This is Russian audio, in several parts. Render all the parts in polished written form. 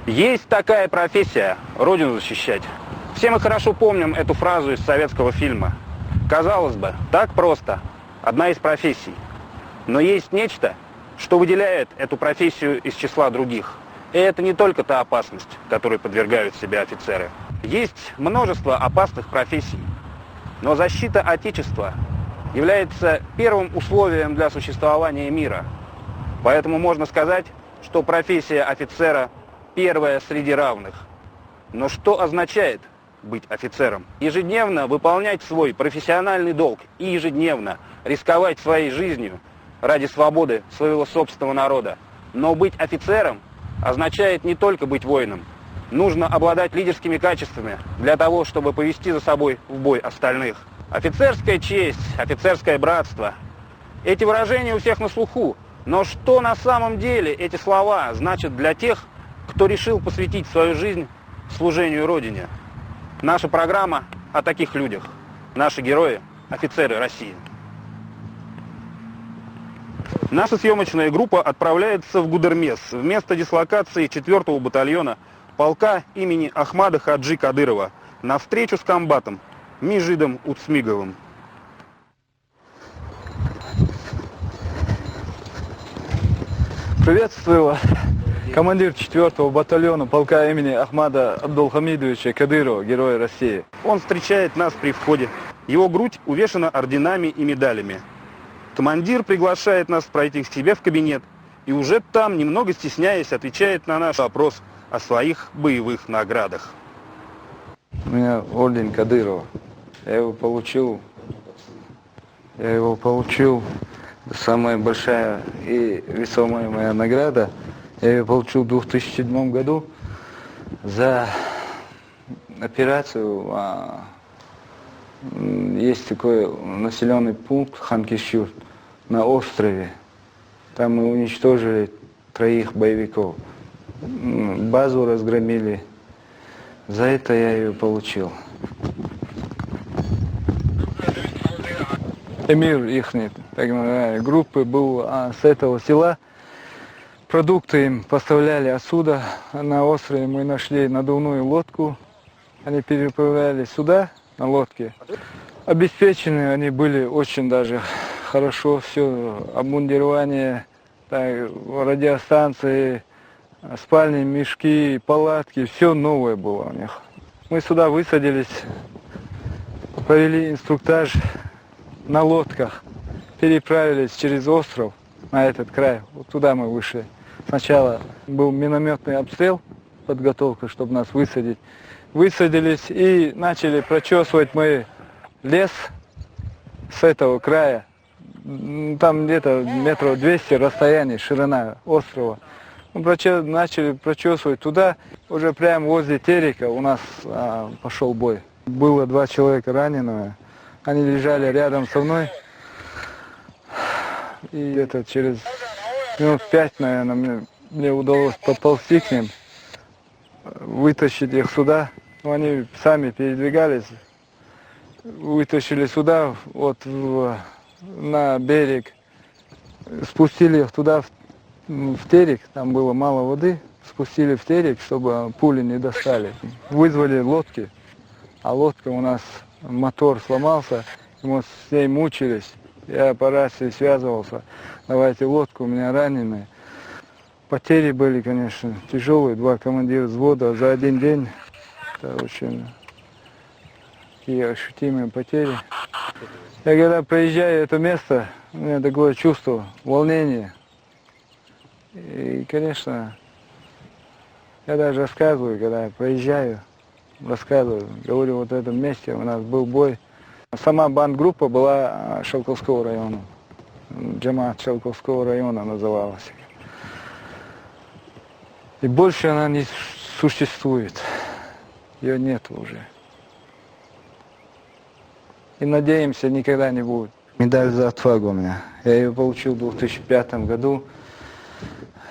Есть такая профессия – родину защищать. Все мы хорошо помним эту фразу из советского фильма. Казалось бы, так просто. Одна из профессий. Но есть нечто, что выделяет эту профессию из числа других. И это не только та опасность, которой подвергают себя офицеры. Есть множество опасных профессий. Но защита Отечества является первым условием для существования мира. Поэтому можно сказать, что профессия офицера первая среди равных. Но что означает быть офицером? Ежедневно выполнять свой профессиональный долг и ежедневно рисковать своей жизнью ради свободы своего собственного народа. Но быть офицером означает не только быть воином. Нужно обладать лидерскими качествами для того, чтобы повести за собой в бой остальных. Офицерская честь, офицерское братство. Эти выражения у всех на слуху. Но что на самом деле эти слова значат для тех, кто решил посвятить свою жизнь служению Родине? Наша программа о таких людях. Наши герои – офицеры России. Наша съемочная группа отправляется в Гудермес, в место дислокации 4-го батальона полка имени Ахмада Хаджи Кадырова, на встречу с комбатом Межидом Уцмиговым. Приветствую вас, командир 4-го батальона полка имени Ахмада Абдулхамидовича Кадырова, Героя России. Он встречает нас при входе. Его грудь увешана орденами и медалями. Командир приглашает нас пройти к себе в кабинет и уже там, немного стесняясь, отвечает на наш вопрос о своих боевых наградах. У меня орден Кадырова. Я его получил. Самая большая и весомая моя награда. Я ее получил в 2007 году за операцию. Есть такой населенный пункт Ханкишюр на острове. Там мы уничтожили 3 боевиков. Базу разгромили. За это я ее получил. Эмир их группы был с этого села. Продукты им поставляли отсюда. На острове мы нашли надувную лодку. Они переправляли сюда на лодке. Обеспечены они были очень даже хорошо. Все обмундирование, радиостанции, спальные мешки, палатки. Все новое было у них. Мы сюда высадились, провели инструктаж на лодках. Переправились через остров на этот край. Вот туда мы вышли. Сначала был минометный обстрел, подготовка, чтобы нас высадить. Высадились и начали прочесывать мы лес с этого края. Там где-то метров 200 расстояние, ширина острова. Начали прочесывать туда. Уже прямо возле Терека у нас пошел бой. Было 2 человека раненых. Они лежали рядом со мной. И где-то через минут 5, наверное, мне удалось поползти к ним, вытащить их сюда. Но они сами передвигались, вытащили сюда, вот на берег, спустили их туда в Терек, там было мало воды, спустили в Терек, чтобы пули не достали. Вызвали лодки, а лодка у нас, мотор сломался, мы с ней мучились. Я по рации связывался, давайте лодку, у меня раненые. Потери были, конечно, тяжелые, 2 командира взвода за один день. Это очень такие ощутимые потери. Я когда приезжаю в это место, у меня такое чувство волнения. И, конечно, я даже рассказываю, когда я проезжаю, рассказываю, говорю, вот в этом месте у нас был бой. Сама бандгруппа была Шелковского района. Джамаат Шелковского района называлась. И больше она не существует. Ее нет уже. И надеемся, никогда не будет. Медаль за отвагу у меня. Я ее получил в 2005 году.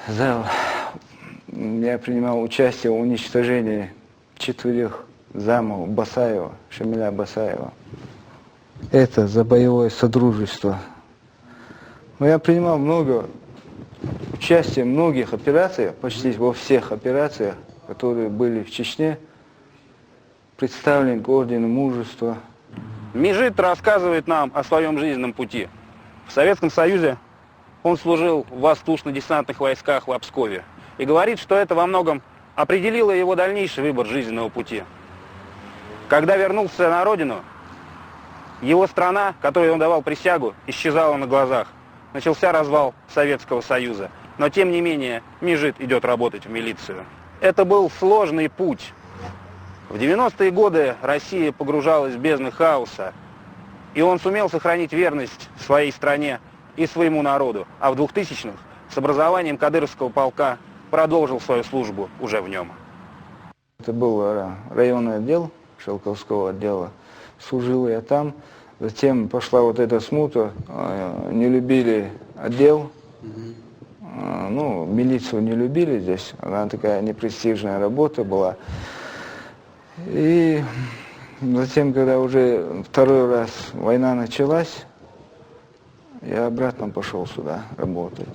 Я принимал участие в уничтожении 4 замов Басаева, Шамиля Басаева. Это за боевое содружество. Но я принимал много участия в многих операциях, почти во всех операциях, которые были в Чечне, представлен к ордену мужества. Межит рассказывает нам о своем жизненном пути. В Советском Союзе он служил в воздушно-десантных войсках в Пскове и говорит, что это во многом определило его дальнейший выбор жизненного пути. Когда вернулся на родину, его страна, которой он давал присягу, исчезала на глазах. Начался развал Советского Союза. Но тем не менее, Межит идет работать в милицию. Это был сложный путь. В 90-е годы Россия погружалась в бездны хаоса, и он сумел сохранить верность своей стране и своему народу. А в 2000-х с образованием Кадыровского полка продолжил свою службу уже в нем. Это был районный отдел Шелковского отдела. Служил я там. Затем пошла вот эта смута. Не любили отдел. Ну, милицию не любили здесь. Она такая непрестижная работа была. И затем, когда уже второй раз война началась, я обратно пошел сюда работать,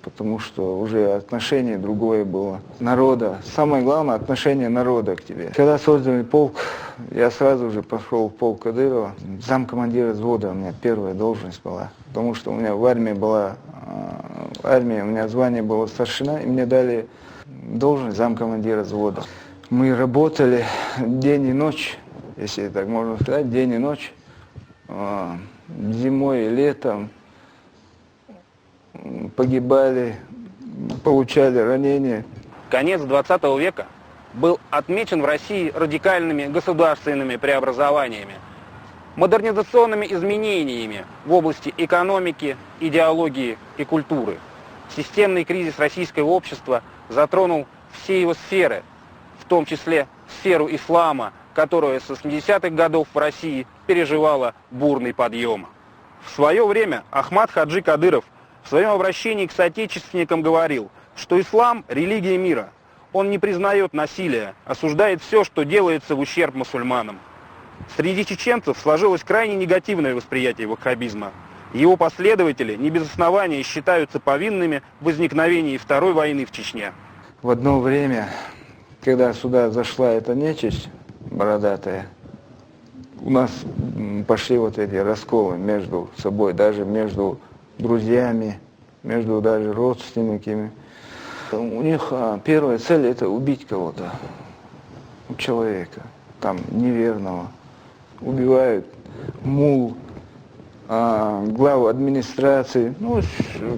потому что уже отношение другое было. Народа, самое главное, отношение народа к тебе. Когда создали полк, я сразу же пошел в полк Кадырова. Замкомандира взвода у меня первая должность была, потому что у меня в армии у меня звание было старшина, и мне дали должность замкомандира взвода. Мы работали день и ночь, если так можно сказать, день и ночь. Зимой и летом погибали, получали ранения. Конец 20 века был отмечен в России радикальными государственными преобразованиями, модернизационными изменениями в области экономики, идеологии и культуры. Системный кризис российского общества затронул все его сферы, в том числе сферу ислама, которая с 80-х годов в России переживала бурный подъем. В свое время Ахмад Хаджи Кадыров в своем обращении к соотечественникам говорил, что ислам – религия мира. Он не признает насилия, осуждает все, что делается в ущерб мусульманам. Среди чеченцев сложилось крайне негативное восприятие ваххабизма. Его последователи не без основания считаются повинными в возникновении Второй войны в Чечне. В одно время, когда сюда зашла эта нечисть бородатая, у нас пошли вот эти расколы между собой, даже между друзьями, между даже родственниками. У них первая цель – это убить кого-то, человека, там, неверного. Убивают мул, главу администрации, ну,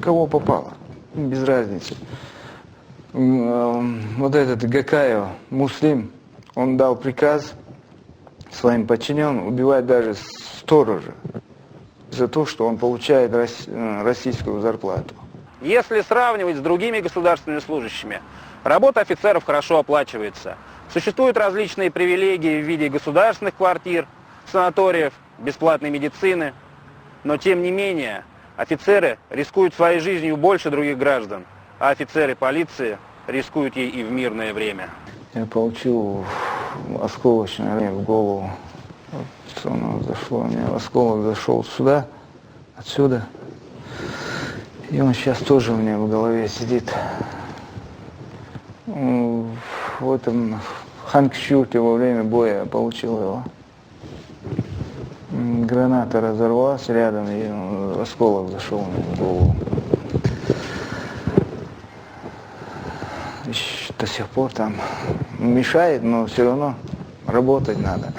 кого попало, без разницы. Вот этот Гакаев, муслим, он дал приказ своим подчиненным убивать даже сторожа за то, что он получает российскую зарплату. Если сравнивать с другими государственными служащими, работа офицеров хорошо оплачивается. Существуют различные привилегии в виде государственных квартир, санаториев, бесплатной медицины. Но тем не менее, офицеры рискуют своей жизнью больше других граждан, а офицеры полиции рискуют ей и в мирное время. Я получил осколочное ранение в голову. Вот оно зашло, у меня осколок зашел сюда, отсюда. И он сейчас тоже у меня в голове сидит. В этом Ханкчурте во время боя получил его. Граната разорвалась рядом, и осколок зашел мне в голову. И до сих пор там мешает, но все равно работать надо.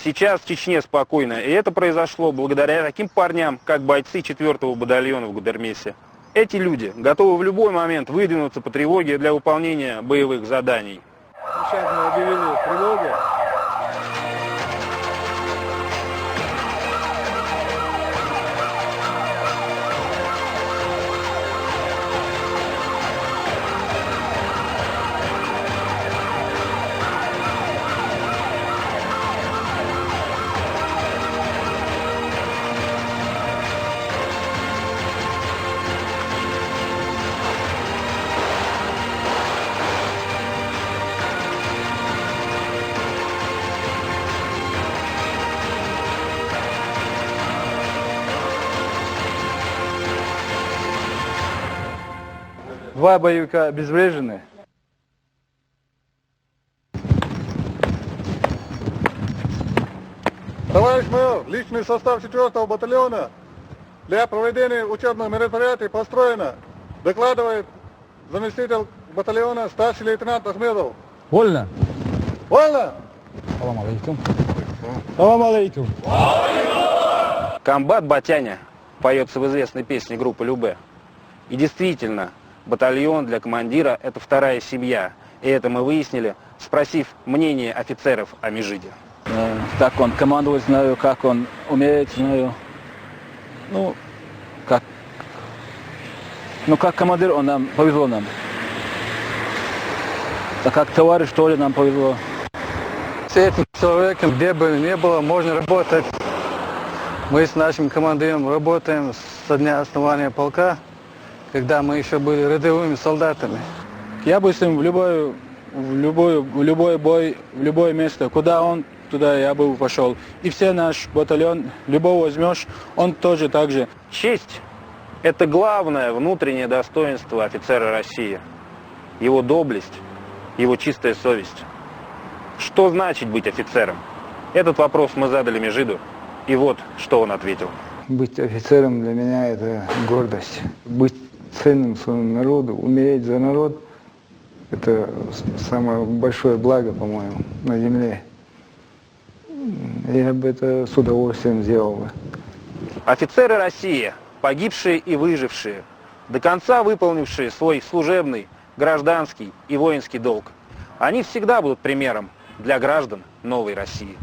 Сейчас в Чечне спокойно, и это произошло благодаря таким парням, как бойцы 4-го батальона в Гудермесе. Эти люди готовы в любой момент выдвинуться по тревоге для выполнения боевых заданий. Сейчас мы объявили тревогу. Два боевика обезврежены. Товарищ майор, личный состав 4-го батальона для проведения учебных мероприятий построено. Докладывает заместитель батальона старший лейтенант Ахмедов. Вольно. Вольно! Салам алейкум. Салам алейкум. Комбат Батяня поется в известной песне группы Любе. И действительно, батальон для командира – это вторая семья. И это мы выяснили, спросив мнение офицеров о Межиде. Как он командовать знаю, как он умеет, знаю. Ну, как командир он нам повезло нам. А как товарищ тоже нам повезло. С этим человеком, где бы ни было, можно работать. Мы с нашим командиром работаем со дня основания полка, когда мы еще были рядовыми солдатами. Я бы с ним в любой бой, в любое место, куда он, туда я бы пошел. И все наш батальон, любого возьмешь, он тоже так же. Честь – это главное внутреннее достоинство офицера России. Его доблесть, его чистая совесть. Что значит быть офицером? Этот вопрос мы задали Межиду, и вот что он ответил. Быть офицером для меня – это гордость. Быть ценным своему народу, умереть за народ – это самое большое благо, по-моему, на земле. Я бы это с удовольствием сделал бы. Офицеры России, погибшие и выжившие, до конца выполнившие свой служебный, гражданский и воинский долг, они всегда будут примером для граждан новой России.